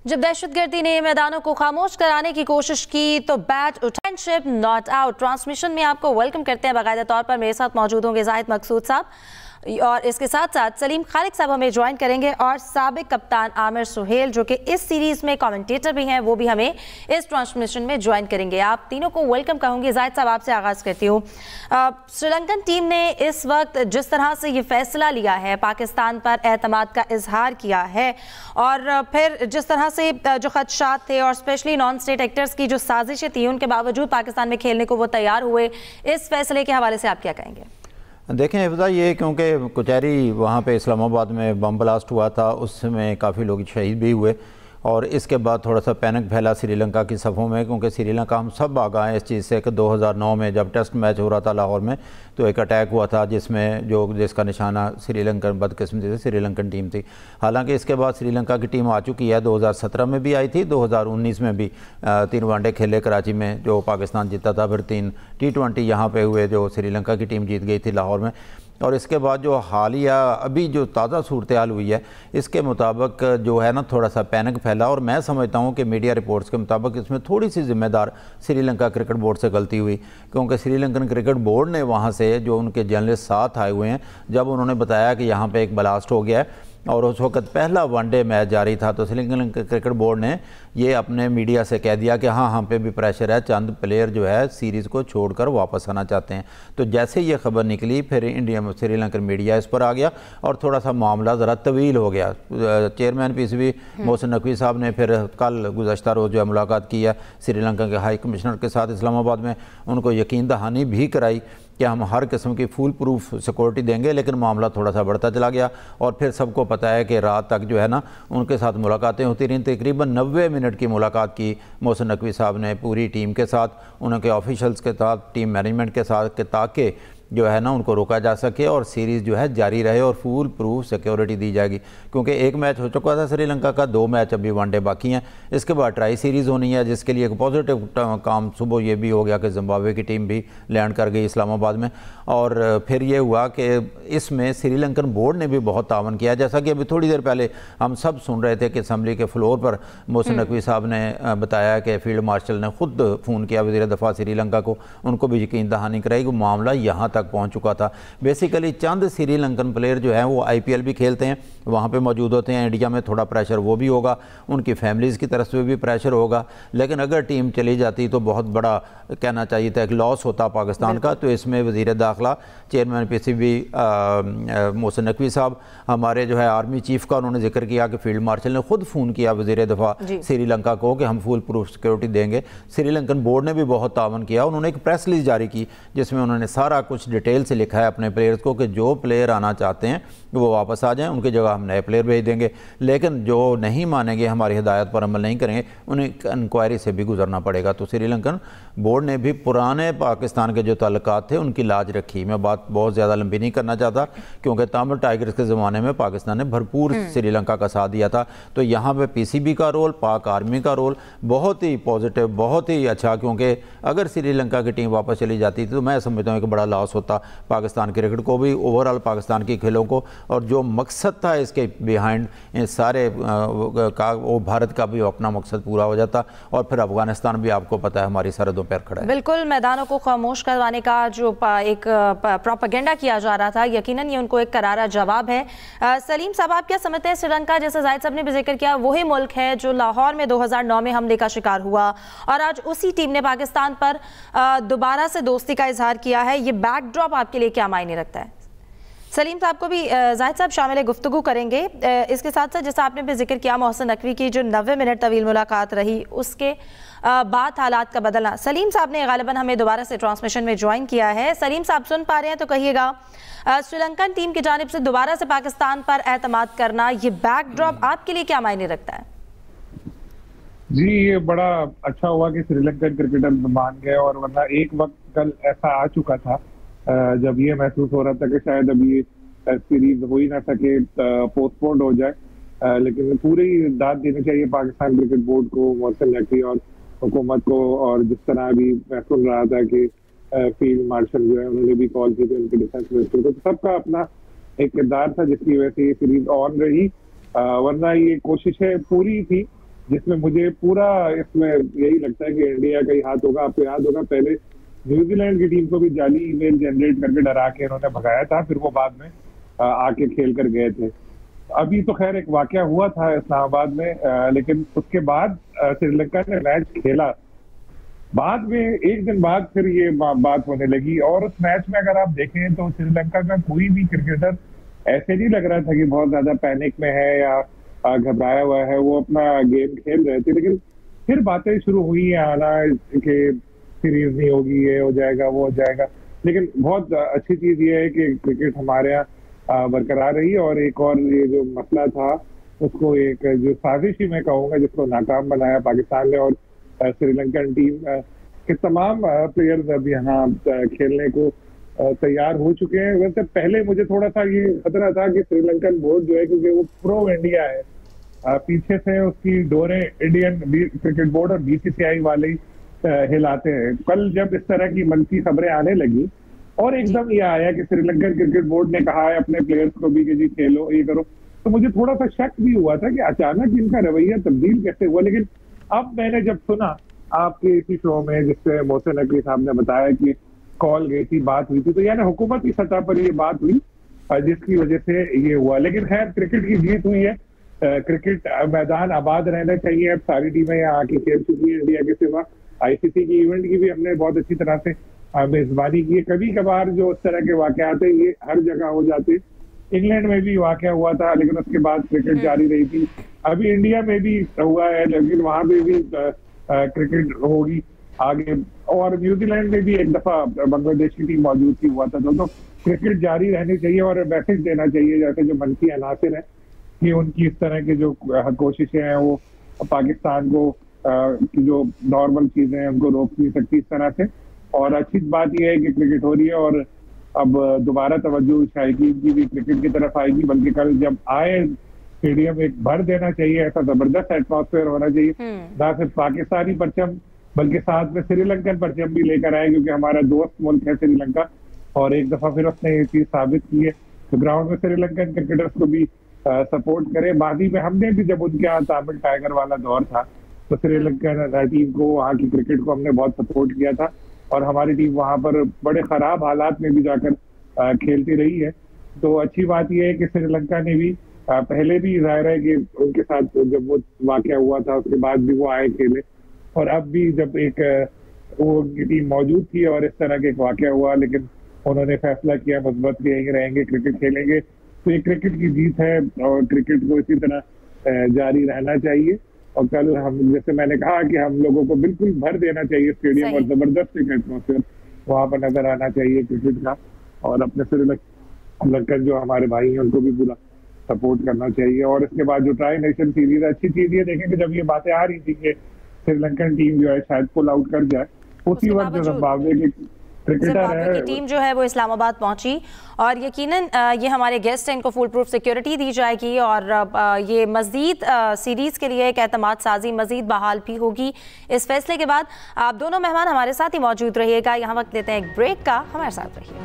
जब दहशतगर्दी ने मैदानों को खामोश कराने की कोशिश की तो बैट उठानशिप नॉट आउट ट्रांसमिशन में आपको वेलकम करते हैं। बाकायदा तौर पर मेरे साथ मौजूद होंगे जाहिद मकसूद साहब और इसके साथ साथ सलीम खालिक साहब हमें ज्वाइन करेंगे और साबिक कप्तान आमिर सुहेल जो कि इस सीरीज में कमेंटेटर भी हैं वो भी हमें इस ट्रांसमिशन में ज्वाइन करेंगे। आप तीनों को वेलकम कहूँगी। जाहिद साहब आपसे आगाज़ करती हूँ। श्रीलंकन टीम ने इस वक्त जिस तरह से ये फैसला लिया है, पाकिस्तान पर एतमाद का इजहार किया है और फिर जिस तरह से जो खदशात थे और स्पेशली नॉन स्टेट एक्टर्स की जो साजिशें थी उनके बावजूद पाकिस्तान में खेलने को वो तैयार हुए, इस फैसले के हवाले से आप क्या कहेंगे? देखें हिफ्ज़ा, ये क्योंकि कुचैरी वहाँ पे इस्लामाबाद में बम ब्लास्ट हुआ था, उसमें काफ़ी लोग शहीद भी हुए और इसके बाद थोड़ा सा पैनिक फैला श्रीलंका की सफ़ों में, क्योंकि श्रीलंका हम सब आ गए इस चीज़ से कि 2009 में जब टेस्ट मैच हो रहा था लाहौर में तो एक अटैक हुआ था जिसका निशाना श्रीलंकन बदकिस्मती से श्रीलंकन टीम थी। हालांकि इसके बाद श्रीलंका की टीम आ चुकी है, 2017 में भी आई थी, 2019 में भी 3 वनडे खेले कराची में जो पाकिस्तान जीता था, फिर 3 T20 यहाँ पे हुए जो श्रीलंका की टीम जीत गई थी लाहौर में। और इसके बाद जो हालिया अभी जो ताज़ा सूरत हाल हुई है इसके मुताबिक जो है ना थोड़ा सा पैनिक फैला और मैं समझता हूँ कि मीडिया रिपोर्ट्स के मुताबिक इसमें थोड़ी सी जिम्मेदार श्रीलंका क्रिकेट बोर्ड से गलती हुई, क्योंकि श्रीलंकन क्रिकेट बोर्ड ने वहाँ से जो उनके जर्नलिस्ट साथ आए हुए हैं जब उन्होंने बताया कि यहाँ पे एक ब्लास्ट हो गया है और उस वक्त पहला वनडे मैच जारी था तो श्रीलंकन क्रिकेट बोर्ड ने ये अपने मीडिया से कह दिया कि हाँ हम पे भी प्रेशर है, चंद प्लेयर जो है सीरीज़ को छोड़कर वापस आना चाहते हैं। तो जैसे ये खबर निकली फिर इंडिया में श्रीलंकन मीडिया इस पर आ गया और थोड़ा सा मामला ज़रा तवील हो गया। चेयरमैन PCB मोहसिन नकवी साहब ने फिर कल गुज़श्ता रोज़ जो है मुलाकात की है श्रीलंका के हाई कमिश्नर के साथ इस्लामाबाद में, उनको यकीन दहानी भी कराई कि हम हर किस्म की फुल प्रूफ सिक्योरिटी देंगे, लेकिन मामला थोड़ा सा बढ़ता चला गया और फिर सबको पता है कि रात तक जो है ना उनके साथ मुलाकातें होती रहीं। तकरीबन 90 मिनट की मुलाकात की मोहसिन नकवी साहब ने पूरी टीम के साथ, उनके ऑफिशल्स के साथ, टीम मैनेजमेंट के साथ, कि ताकि जो है ना उनको रोका जा सके और सीरीज़ जो है जारी रहे और फुल प्रूफ सिक्योरिटी दी जाएगी, क्योंकि एक मैच हो चुका था श्रीलंका का, 2 मैच अभी वनडे बाकी हैं। इसके बाद ट्राई सीरीज़ होनी है जिसके लिए एक पॉजिटिव काम सुबह ये भी हो गया कि जिम्बाब्वे की टीम भी लैंड कर गई इस्लामाबाद में और फिर ये हुआ कि इसमें श्रीलंकन बोर्ड ने भी बहुत तावन किया। जैसा कि अभी थोड़ी देर पहले हम सब सुन रहे थे कि असम्बली के फ्लोर पर मोहसिन नकवी साहब ने बताया कि फील्ड मार्शल ने खुद फ़ोन किया वज़ीर दफ़ा श्रीलंका को, उनको भी यकीन दहानी कराई कि मामला यहाँ तक पहुँच चुका था। बेसिकली चंद श्रीलंकन प्लेयर जो हैं वो IPL भी खेलते हैं, वहाँ पे मौजूद होते हैं। इंडिया में थोड़ा प्रेशर वो भी होगा, उनकी फैमिलीज़ की तरफ से भी प्रेशर होगा, लेकिन अगर टीम चली जाती तो बहुत बड़ा कहना चाहिए था एक लॉस होता पाकिस्तान का। तो इसमें वज़ीर दाखिला चेयरमैन PCB मोहसिन नकवी साहब, हमारे जो है आर्मी चीफ का उन्होंने जिक्र किया कि फील्ड मार्शल ने खुद फ़ोन किया वज़ीर दफ़ा श्रीलंका को कि हम फुल प्रूफ सिक्योरिटी देंगे। श्रीलंकन बोर्ड ने भी बहुत तावन किया, उन्होंने एक प्रेस रिलीज जारी की जिसमें उन्होंने सारा कुछ डिटेल से लिखा है अपने प्लेयर्स को कि जो प्लेयर आना चाहते हैं वो वापस आ जाएं, उनकी जगह हम नए प्लेयर भेज देंगे, लेकिन जो नहीं मानेंगे, हमारी हिदायत पर अमल नहीं करेंगे, उन्हें इंक्वायरी से भी गुजरना पड़ेगा। तो श्रीलंकन बोर्ड ने भी पुराने पाकिस्तान के जो ताल्लुकात थे उनकी लाज रखी। मैं बात बहुत ज़्यादा लंबी नहीं करना चाहता क्योंकि तामिल टाइगर्स के ज़माने में पाकिस्तान ने भरपूर श्रीलंका का साथ दिया था। तो यहाँ पर PCB का रोल, पाक आर्मी का रोल बहुत ही पॉजिटिव, बहुत ही अच्छा, क्योंकि अगर श्रीलंका की टीम वापस चली जाती थी तो मैं समझता हूँ कि बड़ा लॉस होता पाकिस्तान क्रिकेट को भी, ओवरऑल पाकिस्तान की खेलों को, और जो मकसद था इसके बिहाइंड सारे का वो भारत का भी अपना मकसद पूरा हो जाता और फिर अफगानिस्तान भी आपको पता है हमारी सरहदों पर खड़ा है। बिल्कुल, मैदानों को खामोश करवाने का जो एक प्रोपेगेंडा किया जा रहा था, यकीनन ये उनको एक करारा जवाब है। सलीम साहब, आप क्या समझते हैं? श्रीलंका, जैसे जाहिद साहब ने भी जिक्र किया, वही मुल्क है जो लाहौर में 2009 में हमले का शिकार हुआ और आज उसी टीम ने पाकिस्तान पर दोबारा से दोस्ती का इजहार किया है। ये बैकड्रॉप आपके लिए क्या मायने रखता है? सलीम साहब को भी जाहिद साहब शामिल गुफ्तगू करेंगे। इसके साथ साथ जैसा आपने भी जिक्र किया मोहसिन नकवी की जो 90 मिनट तवील मुलाकात रही उसके बाद हालात का बदलना। सलीम साहब ने गालिबन हमें दोबारा से ट्रांसमिशन में ज्वाइन किया है। सलीम साहब सुन पा रहे हैं तो कहिएगा, श्रीलंकन टीम की जानिब से दोबारा से पाकिस्तान पर एतमाद करना, ये बैकड्रॉप आपके लिए क्या मायने रखता है? जी, ये बड़ा अच्छा हुआ कि श्रीलंकन क्रिकेटर मान गए, और वरना एक वक्त कल ऐसा आ चुका था जब ये महसूस हो रहा था कि शायद अब ये सीरीज हो ही ना सके, पोस्टपोन्ड हो जाए। लेकिन पूरी दाद देनी चाहिए पाकिस्तान क्रिकेट बोर्ड को, मोहसिन नकवी और हुकूमत को। और जिस तरह अभी मैं सुन रहा था कि फील्ड मार्शल जो है उन्होंने भी कॉल की थी उनके डिफेंस मिनिस्टर को, तो सबका अपना एक किरदार था जिसकी वजह से ये सीरीज ऑन रही। वरना ये कोशिशें पूरी थी जिसमें मुझे पूरा इसमें यही लगता है कि इंडिया का ही हाथ होगा। आपको याद होगा पहले न्यूजीलैंड की टीम को भी जाली ईमेल जनरेट करके डरा के उन्होंने भगाया था, फिर वो बाद में आके खेल कर गए थे। अभी तो खैर एक वाकया हुआ था इस्लामाबाद में, लेकिन उसके बाद श्रीलंका ने मैच खेला। बाद में एक दिन बाद फिर ये बात होने लगी, और उस मैच में अगर आप देखें तो श्रीलंका का कोई भी क्रिकेटर ऐसे नहीं लग रहा था कि बहुत ज्यादा पैनिक में है या घबराया हुआ है। वो अपना गेम खेल रहे थे, लेकिन फिर बातें शुरू हुई आना कि सीरीज नहीं होगी, ये हो जाएगा वो हो जाएगा। लेकिन बहुत अच्छी चीज ये है कि क्रिकेट हमारे यहाँ बरकरार रही। और एक और ये जो मसला था उसको एक जो साजिश ही मैं कहूँगा जिसको नाकाम बनाया पाकिस्तान ने, और श्रीलंकन टीम के तमाम प्लेयर्स अब यहाँ खेलने को तैयार हो चुके हैं। वैसे पहले मुझे थोड़ा सा ये खतरा था कि श्रीलंकन बोर्ड जो है, क्योंकि वो प्रो इंडिया है, पीछे से उसकी डोरे इंडियन क्रिकेट बोर्ड और बीसीसीआई वाले हिलाते हैं। कल जब इस तरह की मनफी खबरें आने लगी और एकदम ये आया कि श्रीलंकन क्रिकेट बोर्ड ने कहा है अपने प्लेयर्स को भी कि जी खेलो ये करो, तो मुझे थोड़ा सा शक भी हुआ था कि अचानक इनका रवैया तब्दील कैसे हुआ। लेकिन अब मैंने जब सुना आपके इसी शो में जिससे मोहसिन नकवी साहब ने बताया कि कॉल गई थी, बात हुई थी, तो यानी हुकूमत की सतह पर ये बात हुई जिसकी वजह से ये हुआ। लेकिन खैर क्रिकेट की जीत हुई है, क्रिकेट मैदान आबाद रहना चाहिए। अब सारी टीमें यहाँ आके खेल चुकी है इंडिया के सिवा। आईसीसी की इवेंट की भी हमने बहुत अच्छी तरह से मेजबानी की है। कभी कभार जो उस तरह के वाकयात है ये हर जगह हो जाते। इंग्लैंड में भी वाकया हुआ था, लेकिन उसके बाद क्रिकेट जारी रही थी। अभी इंडिया में भी हुआ है, लेकिन वहां पे भी क्रिकेट होगी आगे। और न्यूजीलैंड में भी एक दफा बांग्लादेश की टीम मौजूद थी, हुआ था। तो क्रिकेट जारी रहनी चाहिए और मैसेज देना चाहिए जैसे जो मनफी अनासिर है कि उनकी इस तरह की जो कोशिशें हैं वो पाकिस्तान को की जो नॉर्मल चीजें हैं उनको रोक नहीं सकती इस तरह से। और अच्छी बात यह है कि क्रिकेट हो रही है और अब दोबारा तवज्जो शायकीन की भी क्रिकेट की तरफ आएगी। बल्कि कल जब आए स्टेडियम एक भर देना चाहिए, ऐसा जबरदस्त एटमॉस्फेयर होना चाहिए। ना सिर्फ पाकिस्तानी परचम बल्कि साथ में श्रीलंकन परचम भी लेकर आए, क्योंकि हमारा दोस्त मुल्क है श्रीलंका और एक दफा फिर उसने ये चीज साबित की है। तो ग्राउंड में श्रीलंकन क्रिकेटर्स को भी सपोर्ट करे। बादी में हमने भी जब उनके यहाँ तामिल टाइगर वाला दौर था तो श्रीलंकन टीम को, वहाँ की क्रिकेट को हमने बहुत सपोर्ट किया था और हमारी टीम वहाँ पर बड़े खराब हालात में भी जाकर खेलती रही है। तो अच्छी बात यह है कि श्रीलंका ने भी पहले भी जाहिर है कि उनके साथ जब वो वाकया हुआ था उसके बाद भी वो आए खेले, और अब भी जब एक वो उनकी टीम मौजूद थी और इस तरह का एक वाकया हुआ, लेकिन उन्होंने फैसला किया मजबूत यहीं रहेंगे, क्रिकेट खेलेंगे। तो ये क्रिकेट की जीत है और क्रिकेट को इसी तरह जारी रहना चाहिए। और कल हम, जैसे मैंने कहा कि हम लोगों को बिल्कुल भर देना चाहिए स्टेडियम और जबरदस्त एक एटमॉस्फेयर वहां पर नजर आना चाहिए क्रिकेट का। और अपने श्रीलंकन जो हमारे भाई हैं उनको भी पूरा सपोर्ट करना चाहिए। और इसके बाद जो ट्राई नेशन सीरीज अच्छी चीज ये देखेंगे, जब ये बातें आ रही थी कि श्रीलंकन टीम जो है शायद पुल आउट कर जाए, उसी वक्त जो जिम्बाब्वे की जिम्बाब्वे की टीम जो है वो इस्लामाबाद पहुंची और यकीनन ये हमारे गेस्ट हैं, इनको फुल प्रूफ सिक्योरिटी दी जाएगी और ये मजीद सीरीज के लिए एक एतमाद साजी मजीद बहाल भी होगी इस फैसले के बाद। आप दोनों मेहमान हमारे साथ ही मौजूद रहिएगा। यहाँ वक्त लेते हैं एक ब्रेक का, हमारे साथ रहिए।